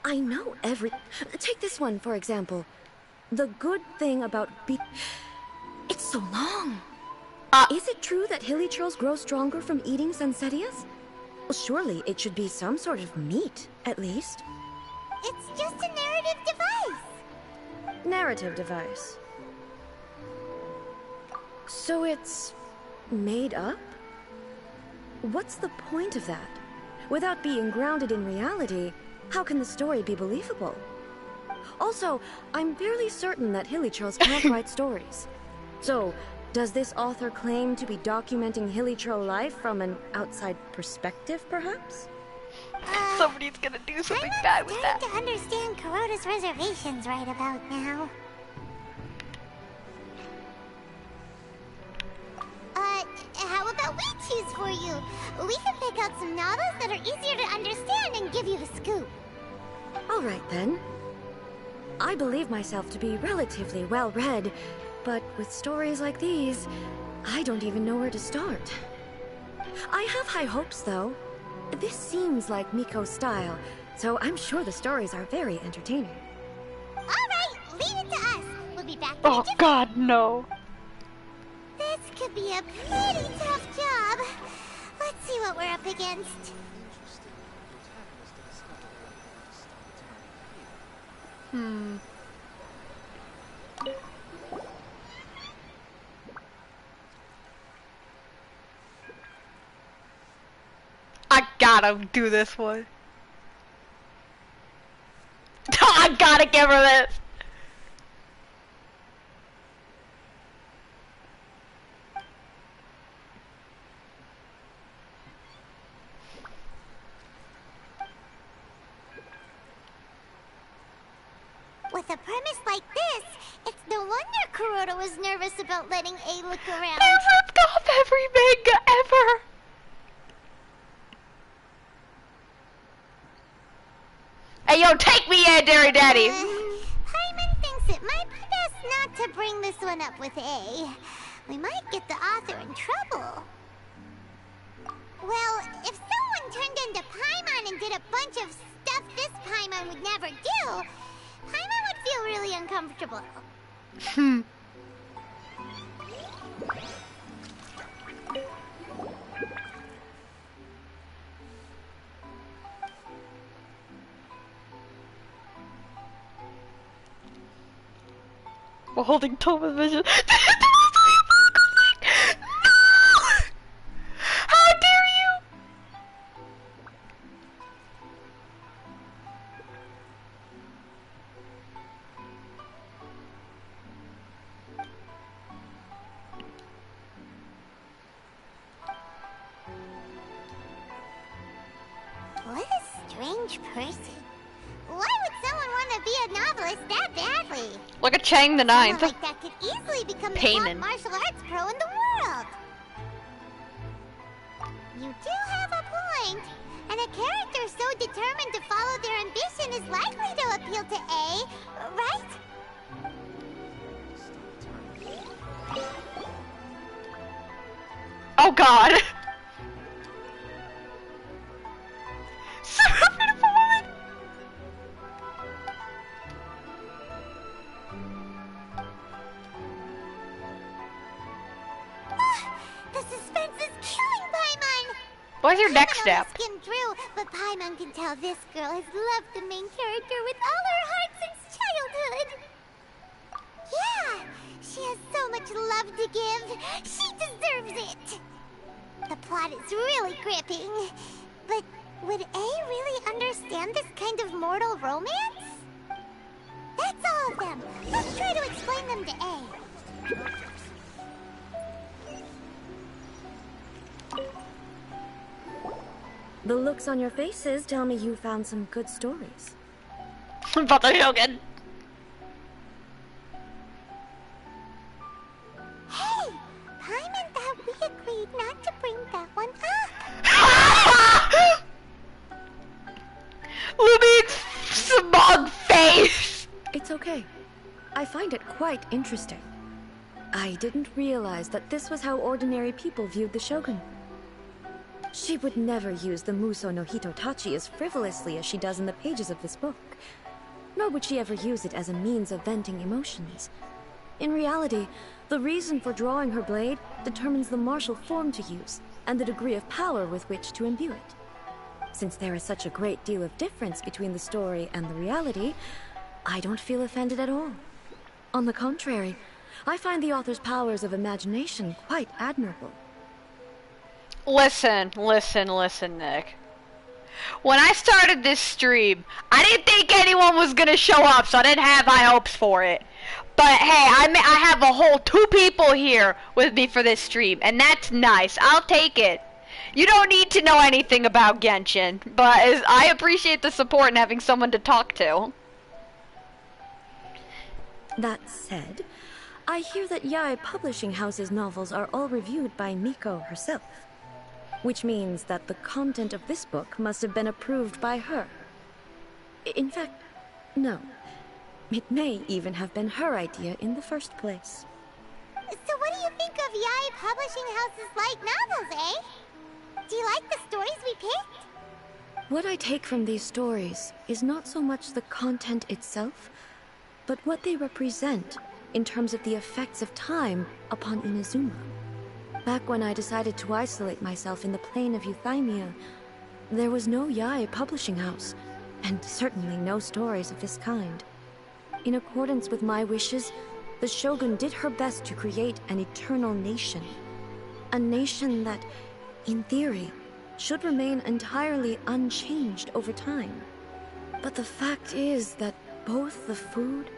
I know every... Take this one, for example. The good thing about It's so long. Is it true that hilichurls grow stronger from eating Sansetias? Well, surely it should be some sort of meat, at least. It's just a narrative device. Narrative device. So it's... made up? What's the point of that? Without being grounded in reality, how can the story be believable? Also, I'm fairly certain that hilichurls can't write stories. So, does this author claim to be documenting hilichurl life from an outside perspective, perhaps? Somebody's gonna do something bad with that. I'm trying to understand Kuroda's reservations right about now. How about we choose for you? We can pick out some novels that are easier to understand and give you the scoop. All right, then. I believe myself to be relatively well-read, but with stories like these, I don't even know where to start. I have high hopes, though. This seems like Miko's style, so I'm sure the stories are very entertaining. All right, leave it to us. We'll be back. Oh God, no. This could be a pretty tough job. Let's see what we're up against. I gotta do this one. I gotta give her this. With a premise like this, it's no wonder Kuroda was nervous about letting A look around. They ripped off every manga ever. Hey, yo, take me in, Dairy Daddy! Paimon thinks it might be best not to bring this one up with A. We might get the author in trouble. Well, if someone turned into Paimon and did a bunch of stuff this Paimon would never do, Paimon would feel really uncomfortable. We're holding Toma's vision. No! How dare you! What a strange person. Why would someone want to be a novelist that badly? Look at Chang the Ninth. Someone like that could easily become the Paimon. top martial arts pro in the world. You do have a point. And a character so determined to follow their ambition is likely to appeal to A, right? Oh God! So beautiful woman! The suspense is killing Paimon! What's your next step? Skimmed through, but Paimon can tell this girl has loved the main character with all her heart since childhood. Yeah, she has so much love to give. She deserves it. The plot is really gripping. But would A really understand this kind of mortal romance? That's all of them. Let's try to explain them to A. The looks on your faces tell me you found some good stories. Butter Shogun. Hey! Paimon thought we agreed not to bring that one up. Lumine's smug face! It's okay. I find it quite interesting. I didn't realize that this was how ordinary people viewed the Shogun. She would never use the Muso no Hitotachi as frivolously as she does in the pages of this book. Nor would she ever use it as a means of venting emotions. In reality, the reason for drawing her blade determines the martial form to use and the degree of power with which to imbue it. Since there is such a great deal of difference between the story and the reality, I don't feel offended at all. On the contrary, I find the author's powers of imagination quite admirable. Listen, Nick. When I started this stream, I didn't think anyone was gonna show up, so I didn't have high hopes for it. But hey, I have a whole 2 people here with me for this stream, and that's nice. I'll take it. You don't need to know anything about Genshin, but I appreciate the support and having someone to talk to. That said, I hear that Yae Publishing House's novels are all reviewed by Miko herself. Which means that the content of this book must have been approved by her. In fact, no. It may even have been her idea in the first place. So what do you think of Yae Publishing House's light novels, eh? Do you like the stories we picked? What I take from these stories is not so much the content itself, but what they represent in terms of the effects of time upon Inazuma. Back when I decided to isolate myself in the plain of Euthymia, there was no Yae Publishing House, and certainly no stories of this kind. In accordance with my wishes, the Shogun did her best to create an eternal nation. A nation that, in theory, should remain entirely unchanged over time. But the fact is that both the food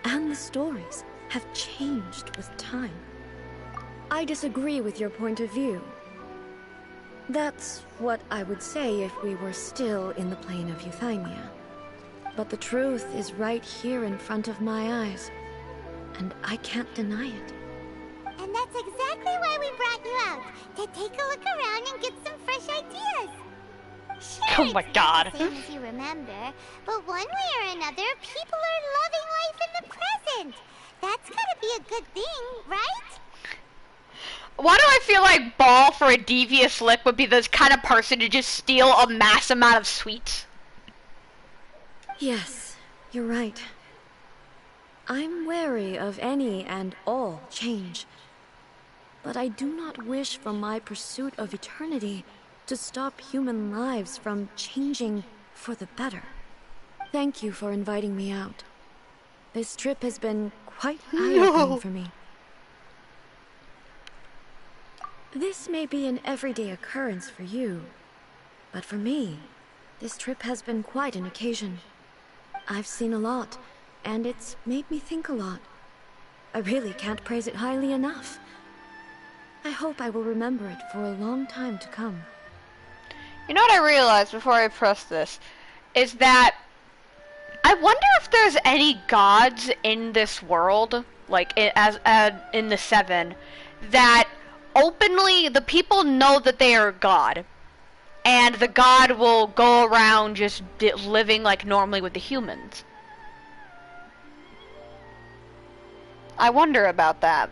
and the stories have changed with time. I disagree with your point of view. That's what I would say if we were still in the plain of Euthymia. But the truth is right here in front of my eyes, and I can't deny it. And that's exactly why we brought you out, to take a look around and get some fresh ideas. Sure, Oh my God. It's not the same as you remember, but one way or another, people are loving life in the present. That's gotta be a good thing, right? Why do I feel like Ball for a devious lick would be the kind of person to just steal a mass amount of sweets? Yes, you're right. I'm wary of any and all change. But I do not wish for my pursuit of eternity to stop human lives from changing for the better. Thank you for inviting me out. This trip has been quite eye-opening for me. This may be an everyday occurrence for you, but for me, this trip has been quite an occasion. I've seen a lot, and it's made me think a lot. I really can't praise it highly enough. I hope I will remember it for a long time to come. You know what I realized before I press this? Is that I wonder if there's any gods in this world, like in the 7, that openly the people know that they are God, and the God will go around just living like normally with the humans. I wonder about that.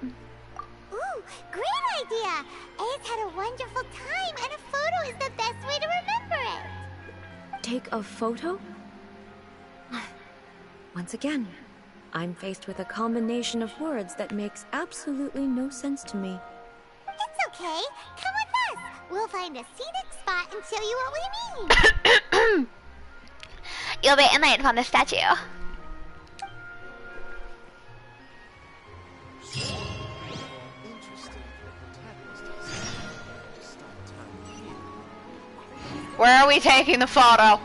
Ooh, great idea! A's had a wonderful time, and a photo is the best way to remember it. Take a photo? Once again, I'm faced with a combination of words that makes absolutely no sense to me. It's okay. Come with us. We'll find a scenic spot and show you what we mean. You'll be made from the statue. Where are we taking the photo?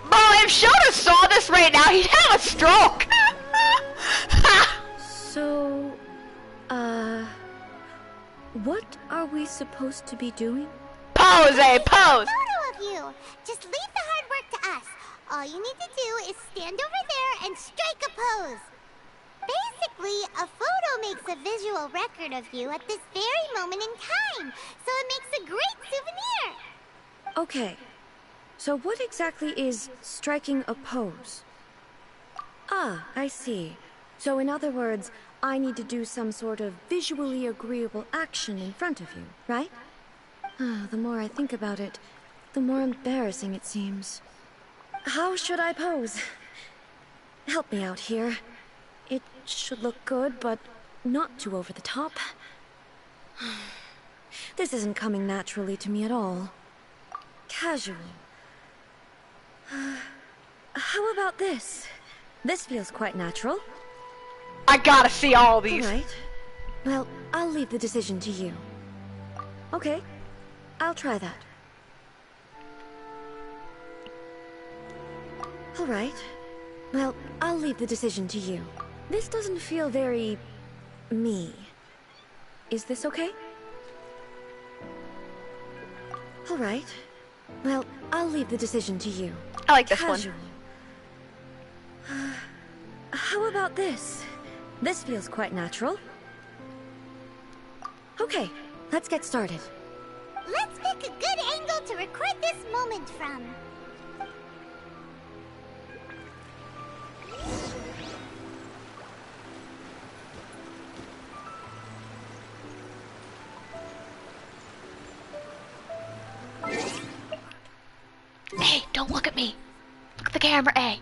Bro, if Shota saw this right now, he'd have a stroke! So, what are we supposed to be doing? Pose, eh? Pose! Photo of you. Just leave the hard work to us. All you need to do is stand over there and strike a pose. Basically, a photo makes a visual record of you at this very moment in time, so it makes a great souvenir. Okay, so what exactly is striking a pose? Ah, I see. So in other words, I need to do some sort of visually agreeable action in front of you, right? The more I think about it, the more embarrassing it seems. How should I pose? Help me out here. It should look good, but not too over the top. This isn't coming naturally to me at all. Casual. How about this? This feels quite natural. I gotta see all these. All right. Well, I'll leave the decision to you. Okay, I'll try that. All right. Well, I'll leave the decision to you. This doesn't feel very... me. Is this okay? All right. Well, I'll leave the decision to you. I like this Casual. one. How about this? This feels quite natural. Okay, let's get started. Let's pick a good angle to record this moment from. Hey, don't look at me. Look at the camera, A.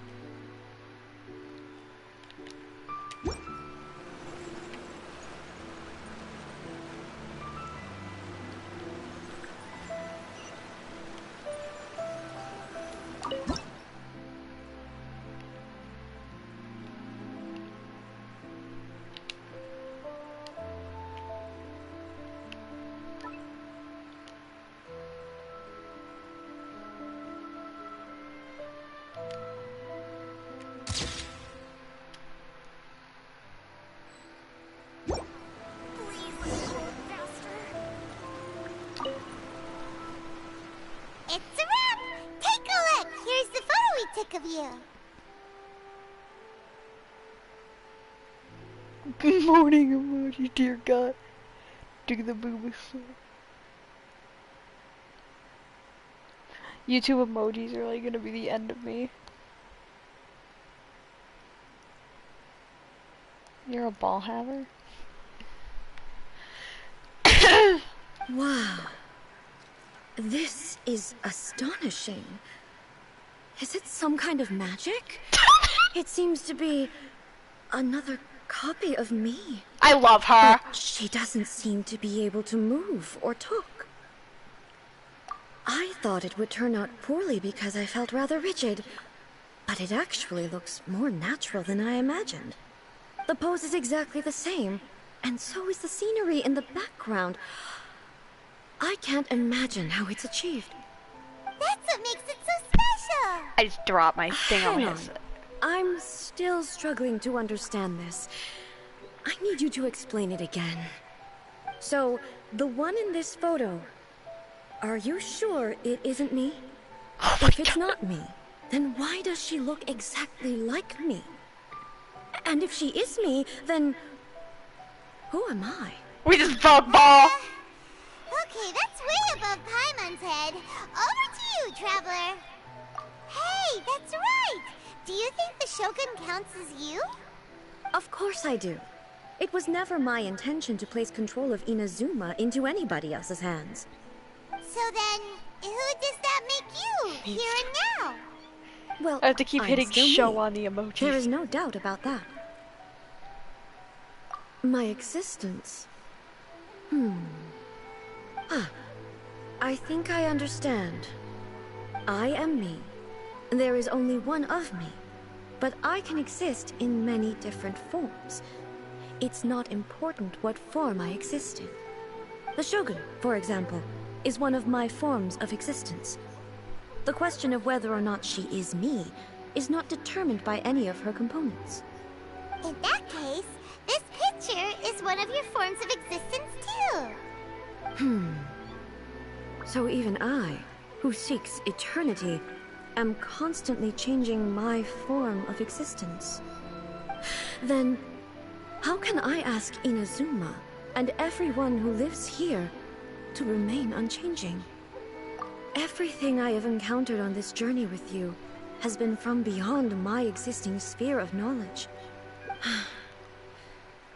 It's a wrap! Take a look! Here's the photo we took of you. Good morning, emoji, dear God. Do the booby slip. YouTube emojis are like gonna be the end of me. You're a ball haver? Wow. This is astonishing. Is it some kind of magic? It seems to be another copy of me. I love her. But she doesn't seem to be able to move or talk. I thought it would turn out poorly because I felt rather rigid, but it actually looks more natural than I imagined. The pose is exactly the same, and so is the scenery in the background. I can't imagine how it's achieved. That's what makes it so special! I just dropped my thing on my Hang on. headset. I'm still struggling to understand this. I need you to explain it again. So, the one in this photo, are you sure it isn't me? If it's not me, then why does she look exactly like me? And if she is me, then who am I? We just broke ball. Okay, that's way above Paimon's head. Over to you, Traveler. Hey, that's right! Do you think the Shogun counts as you? Of course I do. It was never my intention to place control of Inazuma into anybody else's hands. So then, who does that make you, here and now? Well, I have to keep I'm hitting still show me. on the emojis. There is no doubt about that. My existence. I think I understand. I am me. There is only one of me, but I can exist in many different forms. It's not important what form I exist in. The Shogun, for example, is one of my forms of existence. The question of whether or not she is me is not determined by any of her components. In that case, this picture is one of your forms of existence too. So even I, who seeks eternity, am constantly changing my form of existence. Then, how can I ask Inazuma and everyone who lives here to remain unchanging? Everything I have encountered on this journey with you has been from beyond my existing sphere of knowledge.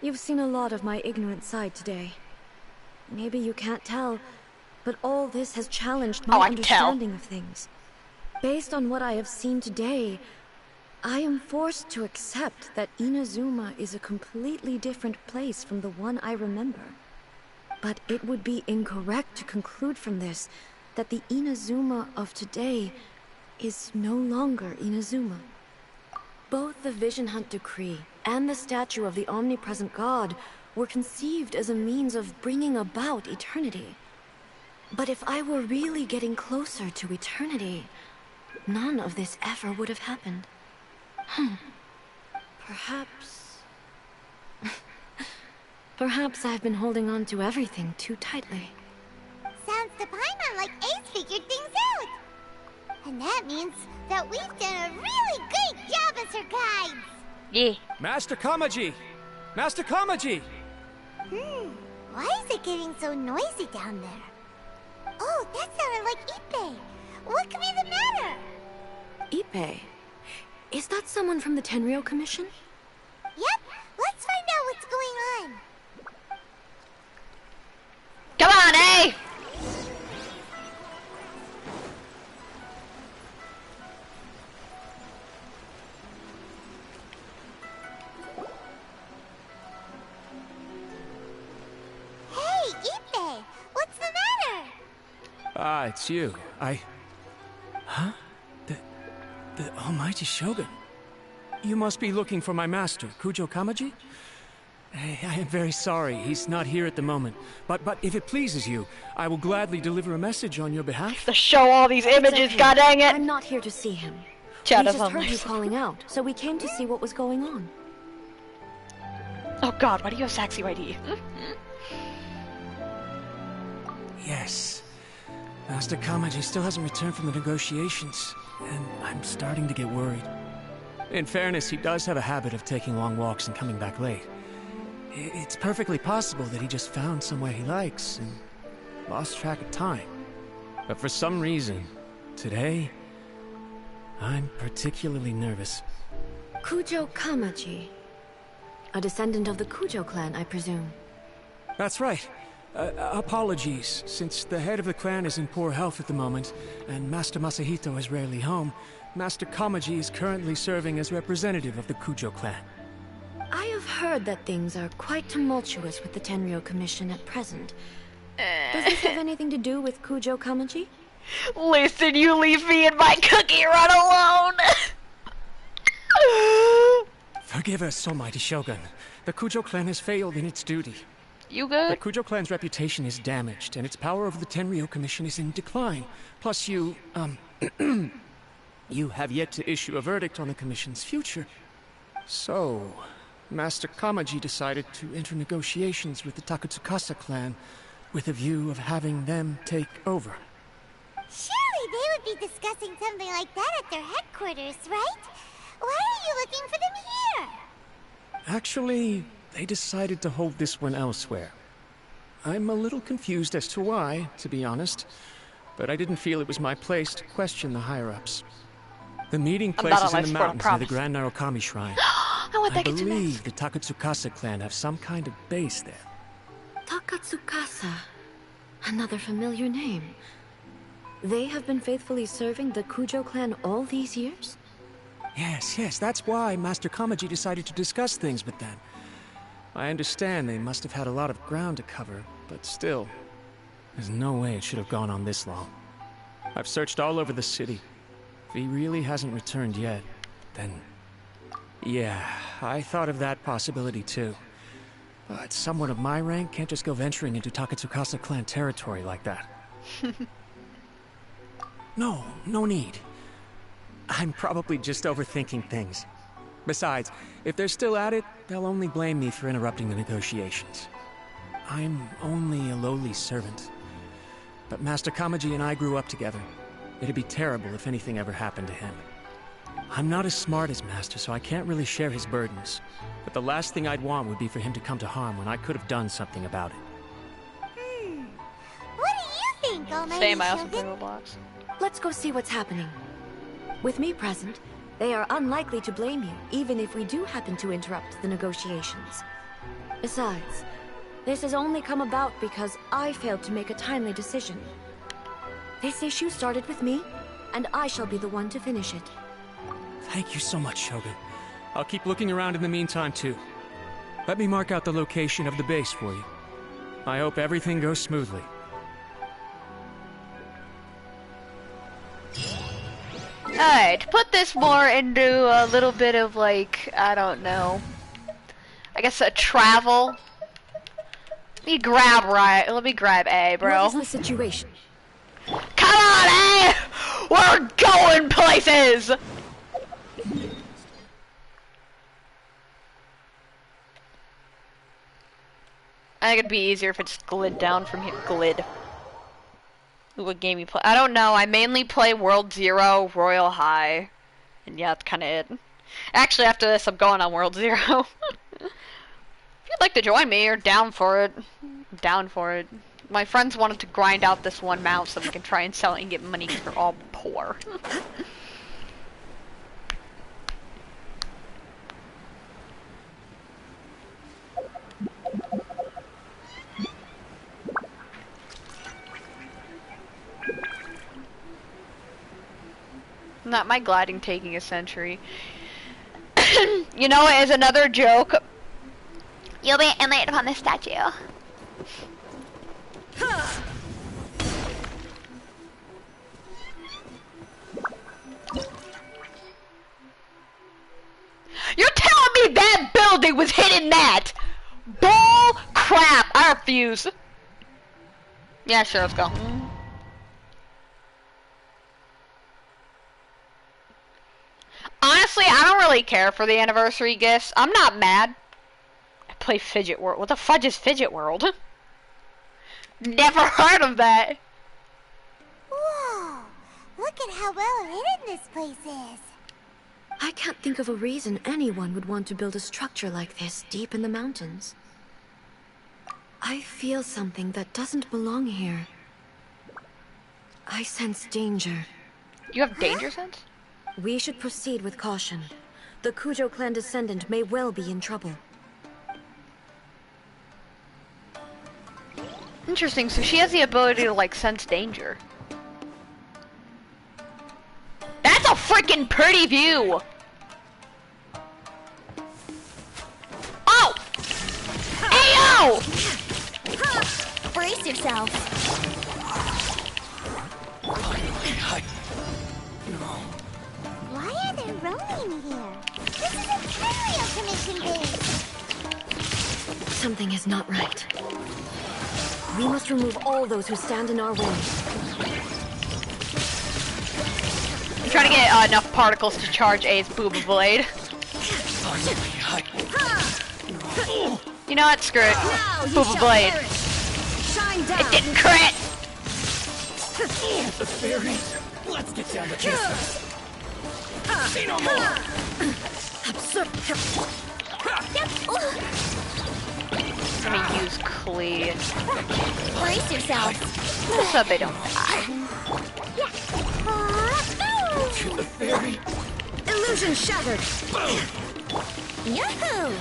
You've seen a lot of my ignorant side today. Maybe you can't tell, but all this has challenged my understanding of things. Based on what I have seen today, I am forced to accept that Inazuma is a completely different place from the one I remember. But it would be incorrect to conclude from this that the Inazuma of today is no longer Inazuma. Both the Vision Hunt Decree and the statue of the omnipresent god were conceived as a means of bringing about eternity. But if I were really getting closer to eternity, none of this ever would have happened. Perhaps... Perhaps I've been holding on to everything too tightly. Sounds to Paimon like Ace figured things out. And that means that we've done a really great job as her guides. Yeah. Master Kamaji! Master Kamaji! Why is it getting so noisy down there? Oh, that sounded like Ippei. What could be the matter? Ippei? Is that someone from the Tenryou Commission? Yep, let's find out what's going on. Come on, eh? Hey, Ippei, what's the matter? Ah, it's you. Huh? The Almighty Shogun. You must be looking for my master, Kujo Kamaji? I am very sorry, he's not here at the moment. But if it pleases you, I will gladly deliver a message on your behalf. To show all these images, god dang it! I'm not here to see him. Shut We up, just heard you Almighty. calling out, so we came to see what was going on. Oh god, why do you have Saxy ID? Yes. Master Kamaji still hasn't returned from the negotiations, and I'm starting to get worried. In fairness, he does have a habit of taking long walks and coming back late. It's perfectly possible that he just found somewhere he likes and lost track of time. But for some reason, today, I'm particularly nervous. Kujo Kamaji. A descendant of the Kujo clan, I presume. That's right. Apologies, since the head of the clan is in poor health at the moment, and Master Masahito is rarely home, Master Kamaji is currently serving as representative of the Kujo clan. I have heard that things are quite tumultuous with the Tenryou Commission at present. Does this have anything to do with Kujo Kamaji? Listen, you leave me and my cookie run alone! Forgive us, Almighty Shogun. The Kujo clan has failed in its duty. You The good? Kujo clan's reputation is damaged, and its power over the Tenryou Commission is in decline. Plus you have yet to issue a verdict on the Commission's future. So, Master Kamaji decided to enter negotiations with the Takatsukasa clan with a view of having them take over. Surely they would be discussing something like that at their headquarters, right? Why are you looking for them here? Actually, they decided to hold this one elsewhere. I'm a little confused as to why, to be honest, but I didn't feel it was my place to question the higher-ups. The meeting I'm place not is on in the my sport, mountains near the promise. Grand Narukami Shrine. I want I that Kitsunes. believe the Takatsukasa clan have some kind of base there. Takatsukasa. Another familiar name. They have been faithfully serving the Kujo clan all these years? Yes, that's why Master Kamaji decided to discuss things with them. I understand they must have had a lot of ground to cover, but still, there's no way it should have gone on this long. I've searched all over the city. If he really hasn't returned yet, then... yeah, I thought of that possibility too. But someone of my rank can't just go venturing into Takatsukasa clan territory like that. No need. I'm probably just overthinking things. Besides, if they're still at it, they'll only blame me for interrupting the negotiations. I'm only a lowly servant. But Master Kamaji and I grew up together. It'd be terrible if anything ever happened to him. I'm not as smart as Master, so I can't really share his burdens. But the last thing I'd want would be for him to come to harm when I could have done something about it. What do you think, Almighty Same, I also play Shogun? Roblox. Let's go see what's happening. With me present, they are unlikely to blame you, even if we do happen to interrupt the negotiations. Besides, this has only come about because I failed to make a timely decision. This issue started with me, and I shall be the one to finish it. Thank you so much, Shogun. I'll keep looking around in the meantime, too. Let me mark out the location of the base for you. I hope everything goes smoothly. Alright, to put this more into a little bit of like, I don't know, I guess a travel. Let me grab A, bro. What is the situation? Come on, A! We're going places! I think it'd be easier if it's glid down from here. Glid. What game you play? I don't know. I mainly play World 0, Royal High. And yeah, that's kind of it. Actually, after this, I'm going on World 0. If you'd like to join me, you're down for it. Down for it. My friends wanted to grind out this one mount so we can try and sell it and get money because we're all poor. Not my gliding taking a century. You know, as another joke, you'll be inlaid upon this statue. You're telling me that building was hidden that? Bull crap! I refuse. Yeah, sure, let's go. Honestly, I don't really care for the anniversary gifts. I'm not mad. I play Fidget World. What the fudge is Fidget World? Never heard of that. Whoa! Look at how well hidden this place is. I can't think of a reason anyone would want to build a structure like this deep in the mountains. I feel something that doesn't belong here. I sense danger. You have danger sense? We should proceed with caution. The Kujo clan descendant may well be in trouble. Interesting, so she has the ability to, like, sense danger. That's a freaking pretty view! Oh! Ayo! Brace yourself. Why are there Ronin here? This is a Curio Commission base. Something is not right. We must remove all those who stand in our way. I'm trying to get enough particles to charge A's Booba Blade. You know what? Screw it. Booba Blade. It didn't crit! The fairies. Let's get down to business. See no more. I'm gonna use clean. Brace yourself. So they don't die. To the fairy. Illusion shattered. Yahoo!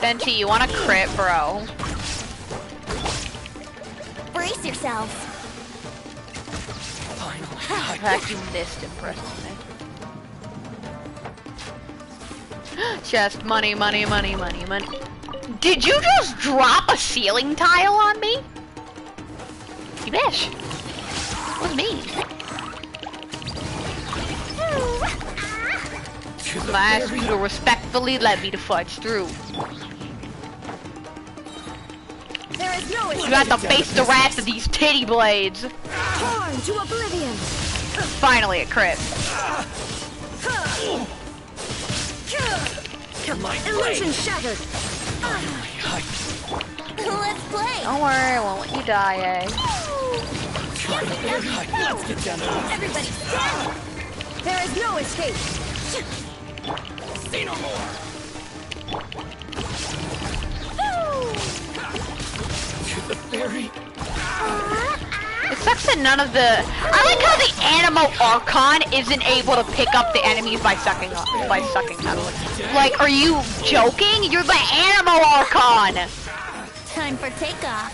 Venti, you want a crit, bro? Brace yourself. In fact, you missed impressively. Just money, money, money, money, money. Did you just drop a ceiling tile on me? You bish. What was me? I ask you to respectfully let me to fudge through. There is no You have to face the wrath of these titty blades. torn to oblivion. Finally a crit. Illusion shattered. Let's play. Don't worry, I won't let you die, eh? Let's get down to business. Everybody stand. There is no escape. See no more. To the fairy. It sucks that none of the... I like how the Animo Archon isn't able to pick up the enemies by sucking them. Like, are you joking? You're the Animo Archon! Time for takeoff.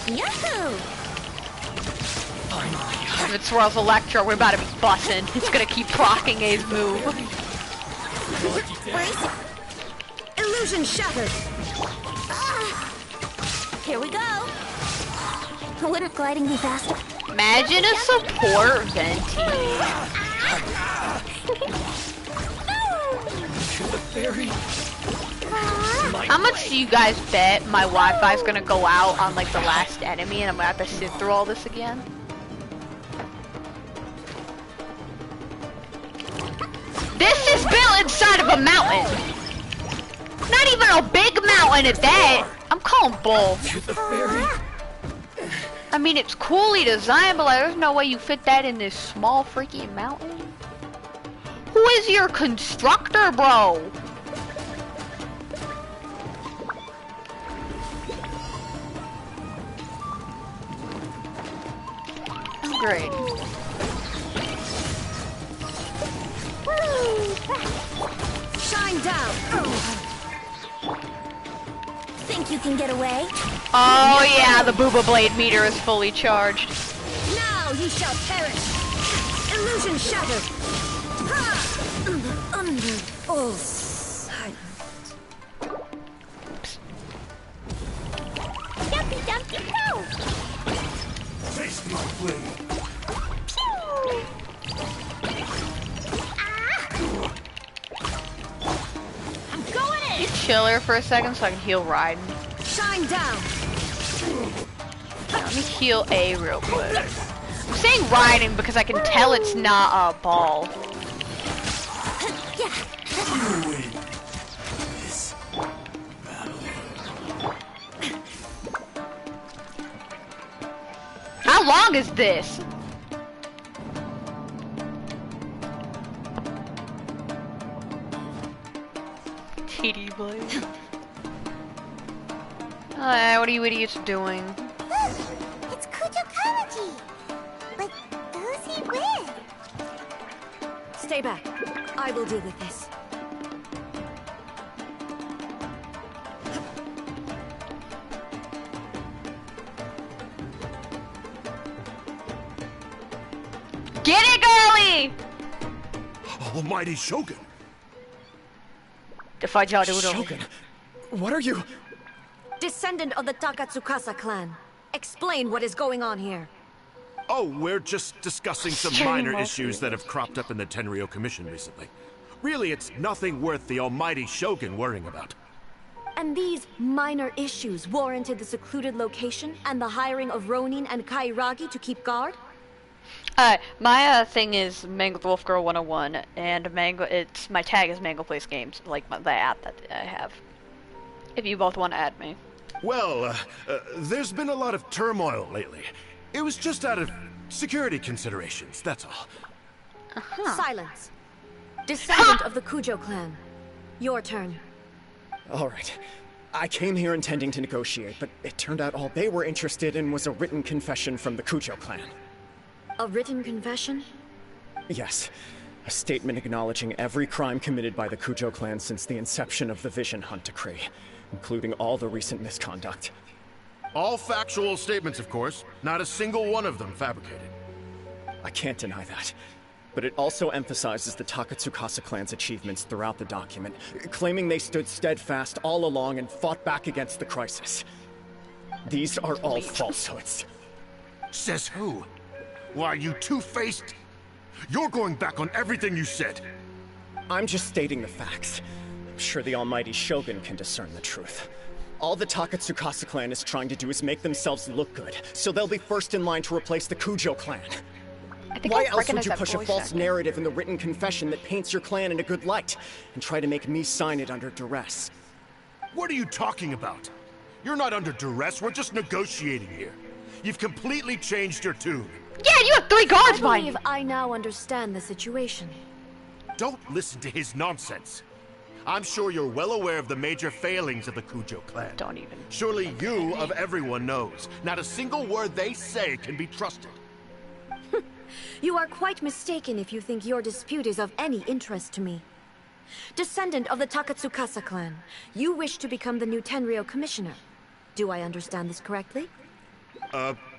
Yahoo! If it swirls Electro, we're about to be bussin'. It's gonna keep proccing his move. Brace. Illusion shattered. Here we go. Wouldn't gliding be faster? Imagine a support venti. How much do you guys bet my Wi-Fi is gonna go out on like the last enemy and I'm gonna have to sit through all this again? This is built inside of a mountain. Not even a big mountain at that. I'm calling bull. I mean, it's coolly designed, but like, there's no way you fit that in this small freaking mountain. Who is your constructor, bro? Great. Shine down. Think you can get away? Oh yeah, the Booba Blade meter is fully charged. Now you shall perish. Illusion shattered. Under all silence. Dumpy dumpy go! Taste my blade. I'm going in! You chill here for a second so I can heal Raiden. Shine down. Let me heal A real quick. I'm saying Raiden because I can tell it's not a ball. You win this battle. How long is this? TD Blade. What are you idiots doing? It's Kujokawaji! But who's he with? Stay back. I will deal with this. Get it, girly! Almighty Shogun. Defy Jadoodle. Shogun, what are you? Descendant of the Takatsukasa clan. Explain what is going on here. Oh, we're just discussing some minor issues that have cropped up in the Tenryo Commission recently. Really, it's nothing worth the Almighty Shogun worrying about. And these minor issues warranted the secluded location and the hiring of Ronin and Kairagi to keep guard? My thing is Mangled Wolf Girl 101, and my tag is Mango Plays Games, like the app that I have. If you both want to add me. Well, there's been a lot of turmoil lately. It was just out of security considerations, that's all. Silence. Descendant of the Kujo clan. Your turn. All right. I came here intending to negotiate, but it turned out all they were interested in was a written confession from the Kujo clan. A written confession? Yes. A statement acknowledging every crime committed by the Kujo clan since the inception of the Vision Hunt Decree, including all the recent misconduct. All factual statements, of course. Not a single one of them fabricated. I can't deny that. But it also emphasizes the Takatsukasa clan's achievements throughout the document, claiming they stood steadfast all along and fought back against the crisis. These are all falsehoods. Says who? Why, you two-faced? You're going back on everything you said. I'm just stating the facts. I'm sure the almighty Shogun can discern the truth. All the Takatsukasa clan is trying to do is make themselves look good, so they'll be first in line to replace the Kujo clan. Why else would you push a false narrative in the written confession that paints your clan in a good light, and try to make me sign it under duress? What are you talking about? You're not under duress, we're just negotiating here. You've completely changed your tune. Yeah, you have 3 guards I behind believe you. I now understand the situation. Don't listen to his nonsense. I'm sure you're well aware of the major failings of the Kujo clan. Don't even. Surely you, of everyone, knows. Not a single word they say can be trusted. You are quite mistaken if you think your dispute is of any interest to me. Descendant of the Takatsukasa clan, you wish to become the new Tenryou commissioner. Do I understand this correctly?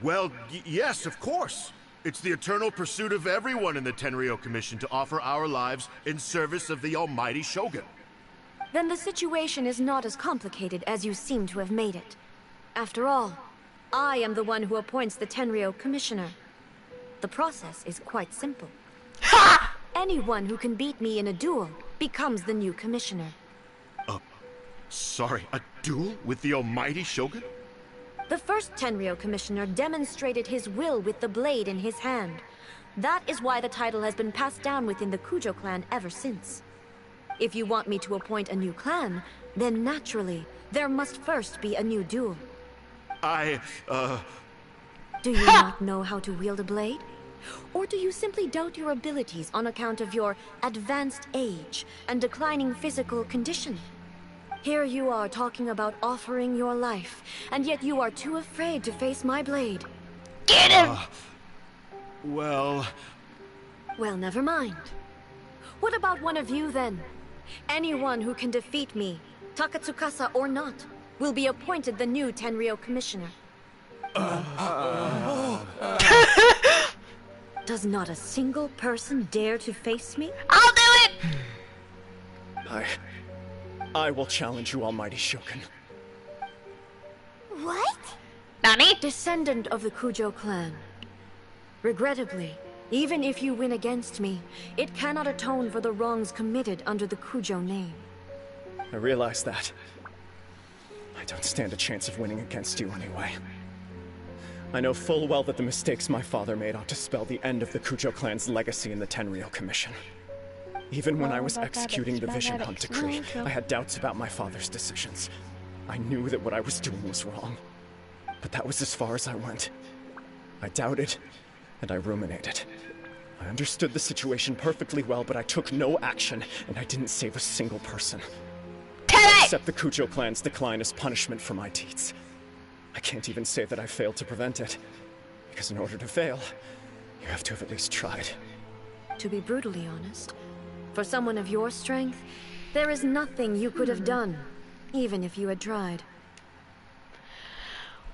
Well, yes, of course. It's the eternal pursuit of everyone in the Tenryou Commission to offer our lives in service of the almighty Shogun. Then the situation is not as complicated as you seem to have made it. After all, I am the one who appoints the Tenryou commissioner. The process is quite simple. Anyone who can beat me in a duel becomes the new commissioner. Sorry, a duel with the almighty Shogun? The first Tenryou commissioner demonstrated his will with the blade in his hand. That is why the title has been passed down within the Kujo clan ever since. If you want me to appoint a new clan, then naturally, there must first be a new duel. Do you not know how to wield a blade? Or do you simply doubt your abilities on account of your advanced age and declining physical condition? Here you are talking about offering your life, and yet you are too afraid to face my blade. Get him! Well, never mind. What about one of you, then? Anyone who can defeat me, Takatsukasa or not, will be appointed the new Tenryou commissioner. Does not a single person dare to face me? I'll do it! I will challenge you, almighty Shogun. What? Nani? Descendant of the Kujo clan. Regrettably, even if you win against me, it cannot atone for the wrongs committed under the Kujo name. I realize that. I don't stand a chance of winning against you anyway. I know full well that the mistakes my father made ought to spell the end of the Kujo clan's legacy in the Tenryou Commission. Even when I was executing the Vision Hunt decree, I had doubts about my father's decisions. I knew that what I was doing was wrong. But that was as far as I went. I doubted, and I ruminated. I understood the situation perfectly well, but I took no action, and I didn't save a single person. I accept the Kujo clan's decline as punishment for my deeds. I can't even say that I failed to prevent it, because in order to fail, you have to have at least tried. To be brutally honest, for someone of your strength, there is nothing you could have done, even if you had tried.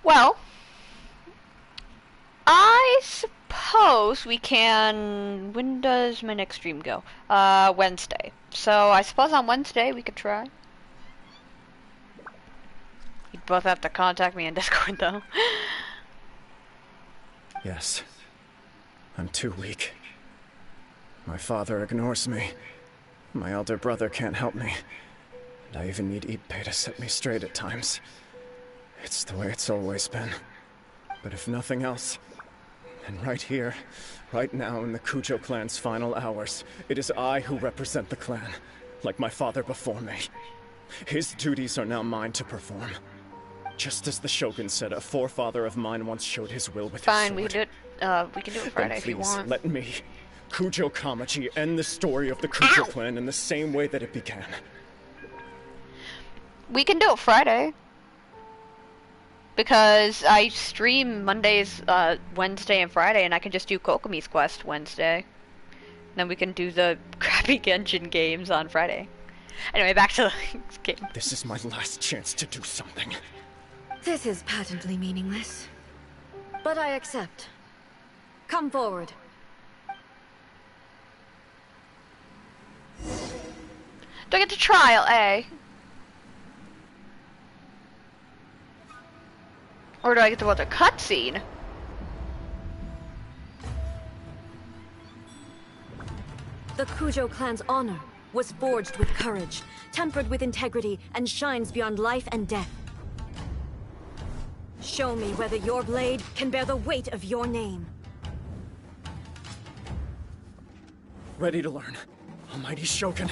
Well, I suppose we can... When does my next stream go? Wednesday. So I suppose on Wednesday we could try. You'd both have to contact me in Discord, though. Yes. I'm too weak. My father ignores me. My elder brother can't help me. And I even need Ippei to set me straight at times. It's the way it's always been. But if nothing else, then right here, right now in the Kujo clan's final hours, it is I who represent the clan, like my father before me. His duties are now mine to perform. Just as the Shogun said, a forefather of mine once showed his will with his sword. Fine, we can do it Friday if you want. Let me, Kujo Kamachi, end the story of the Kujo clan in the same way that it began. We can do it Friday. Because I stream Mondays, Wednesday, and Friday, and I can just do Kokomi's Quest Wednesday. Then we can do the crappy Genshin games on Friday. Anyway, back to the game. This is my last chance to do something. This is patently meaningless. But I accept. Come forward. Do I get to trial A? Or do I get to watch a cutscene? The Kujo clan's honor was forged with courage, tempered with integrity, and shines beyond life and death. Show me whether your blade can bear the weight of your name. Ready to learn, almighty Shogun.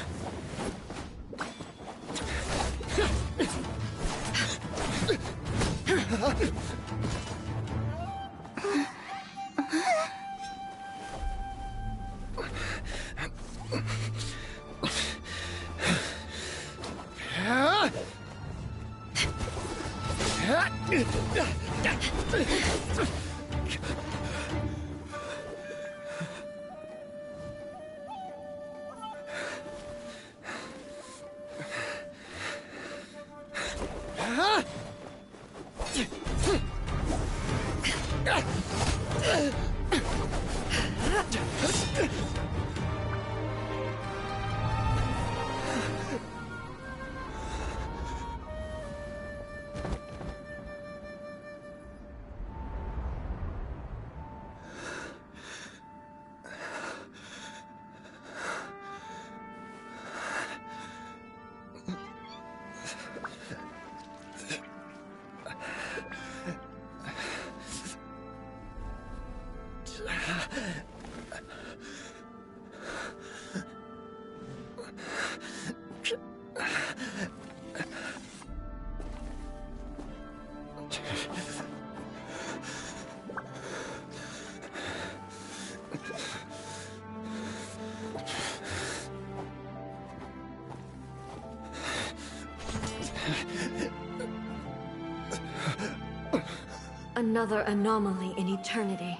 Another anomaly in eternity.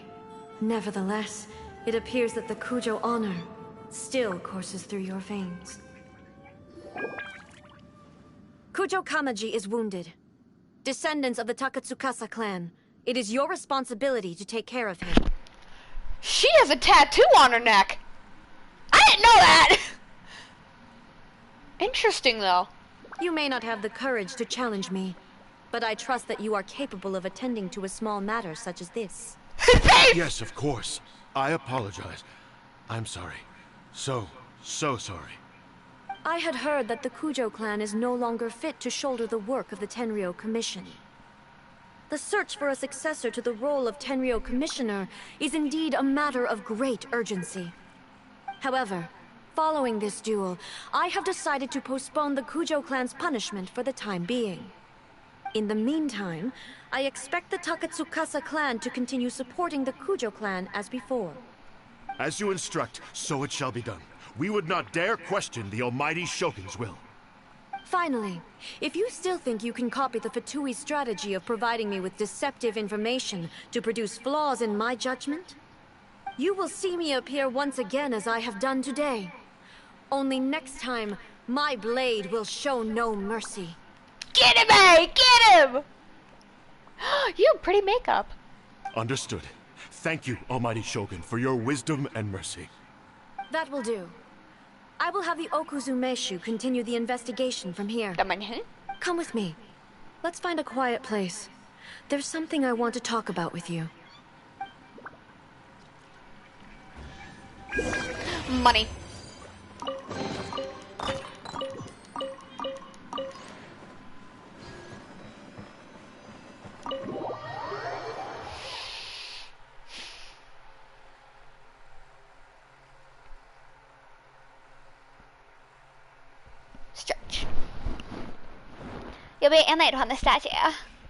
Nevertheless, it appears that the Kujo honor still courses through your veins. Kujo Kamaji is wounded. Descendants of the Takatsukasa clan, it is your responsibility to take care of him. She has a tattoo on her neck. I didn't know that. Interesting, though. You may not have the courage to challenge me, but I trust that you are capable of attending to a small matter such as this. Yes, of course. I apologize. I'm sorry. So sorry. I had heard that the Kujo clan is no longer fit to shoulder the work of the Tenryou Commission. The search for a successor to the role of Tenryou Commissioner is indeed a matter of great urgency. However, following this duel, I have decided to postpone the Kujo clan's punishment for the time being. In the meantime, I expect the Takatsukasa clan to continue supporting the Kujo clan as before. As you instruct, so it shall be done. We would not dare question the almighty Shogun's will. Finally, if you still think you can copy the Fatui's strategy of providing me with deceptive information to produce flaws in my judgment, you will see me appear once again as I have done today. Only next time, my blade will show no mercy. Get him, A! Get him! You have pretty makeup. Understood. Thank you, almighty Shogun, for your wisdom and mercy. That will do. I will have the Okuzumeshu continue the investigation from here. Come with me. Let's find a quiet place. There's something I want to talk about with you. Money. Jag blir en nöjd på hennes statue.